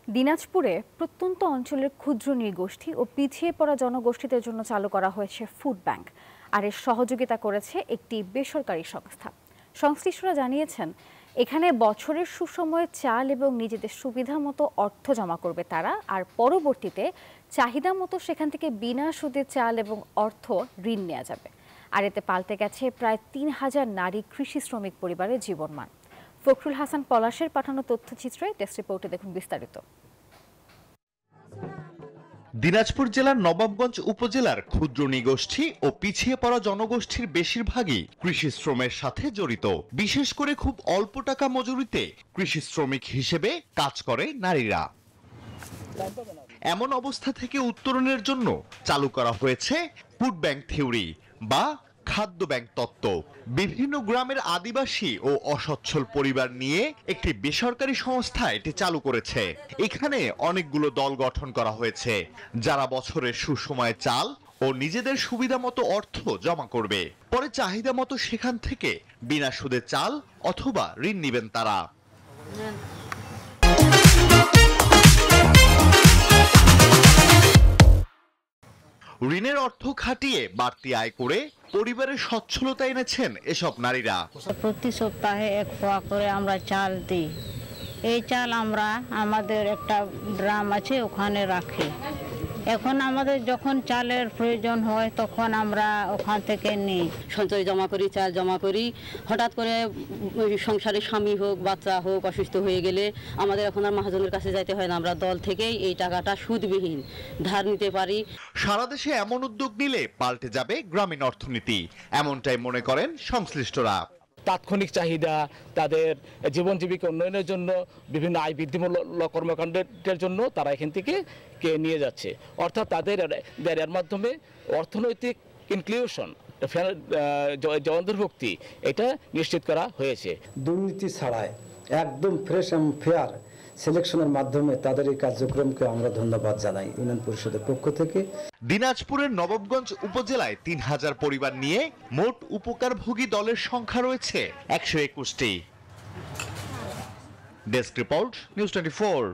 দিনাজপুরে প্রত্যন্ত অঞ্চলের ক্ষুদ্র নৃগোষ্ঠী ও পিছিয়ে পড়া জনগোষ্ঠীদের জন্য চালু করা হয়েছে ফুড ব্যাংক, আর এর সহযোগিতা করেছে একটি বেসরকারি সংস্থা। সংশ্লিষ্টরা জানিয়েছেন, এখানে বছরের সুসময়ে চাল এবং নিজেদের সুবিধা মতো অর্থ জমা করবে তারা, আর পরবর্তীতে চাহিদা মতো সেখান থেকে বিনা সুদে চাল এবং অর্থ ঋণ নেওয়া যাবে। আর এতে পাল্টে গেছে প্রায় ৩,০০০ নারী কৃষি শ্রমিক পরিবারের জীবনমান। ফখরুল হাসান পলাশের পাঠানো তথ্যচিত্রে ডেস্ক রিপোর্টে দেখুন বিস্তারিত। দিনাজপুর জেলার নবাবগঞ্জ উপজেলার ক্ষুদ্র নৃগোষ্ঠী ও পিছিয়ে পড়া জনগোষ্ঠীর বেশিরভাগই কৃষি শ্রমের সাথে জড়িত। বিশেষ করে খুব অল্প টাকা মজুরিতে কৃষি শ্রমিক হিসেবে কাজ করে নারীরা। এমন অবস্থা থেকে উত্তরণের জন্য চালু করা হয়েছে ফুড ব্যাংক থিওরি বা খাদ্য ব্যাংক তত্ত্ব। বিভিন্ন গ্রামের আদিবাসী ও অসচ্ছল পরিবার নিয়ে একটি বেসরকারি সংস্থা এটি চালু করেছে। এখানে অনেকগুলো দল গঠন করা হয়েছে, যারা বছরের সুসময়ে চাল ও নিজেদের সুবিধা মতো অর্থ জমা করবে। পরে চাহিদা মতো সেখান থেকে বিনা সুদে চাল অথবা ঋণ নেবেন তারা। ঋণের অর্থ খাটিয়ে বাড়তি আয় করে পরিবারের সচ্ছলতা এনেছেন এসব নারীরা। প্রতি সপ্তাহে 1 পোয়া করে আমরা চাল দিই। এই চাল আমরা আমাদের একটা ড্রাম আছে, ওখানে রাখি। এখন আমাদের যখন চালের প্রয়োজন হয় তখন আমরা ওখান থেকে নিই। সঞ্চয় জমা করি, চাল জমা করি। হঠাৎ করে সংসারে স্বামী হোক, বাচ্চা হোক অসুস্থ হয়ে গেলে আমাদের এখন আর মহাজনের কাছে যাইতে হয় না, আমরা দল থেকেই এই টাকাটা সুদবিহীন ধার নিতে পারি। সারা দেশে এমন উদ্যোগ নিলে পাল্টে যাবে গ্রামীণ অর্থনীতি, এমনটাই মনে করেন সংশ্লিষ্টরা। তাৎক্ষণিক চাহিদা, তাদের জীবন জীবিকা উন্নয়নের জন্য, বিভিন্ন আয় বৃদ্ধিমূলক কর্মকাণ্ডের জন্য তারা এখান থেকে নিয়ে যাচ্ছে। অর্থাৎ তাদের এর মাধ্যমে অর্থনৈতিক ইনক্লুশন, অন্তর্ভুক্তি এটা নিশ্চিত করা হয়েছে। দুর্নীতি ছাড়াই একদম ফ্রেশ এবং ফেয়ার সিলেকশনের মাধ্যমে তাদের এই কার্যক্রমকে আমরা ধন্যবাদ জানাই ইউনিয়ন পরিষদের পক্ষ থেকে। দিনাজপুরের নবাবগঞ্জ উপজেলায় ৩,০০০ পরিবার নিয়ে মোট উপকারভোগী দলের সংখ্যা রয়েছে ১২১টি। Desk report, news 24।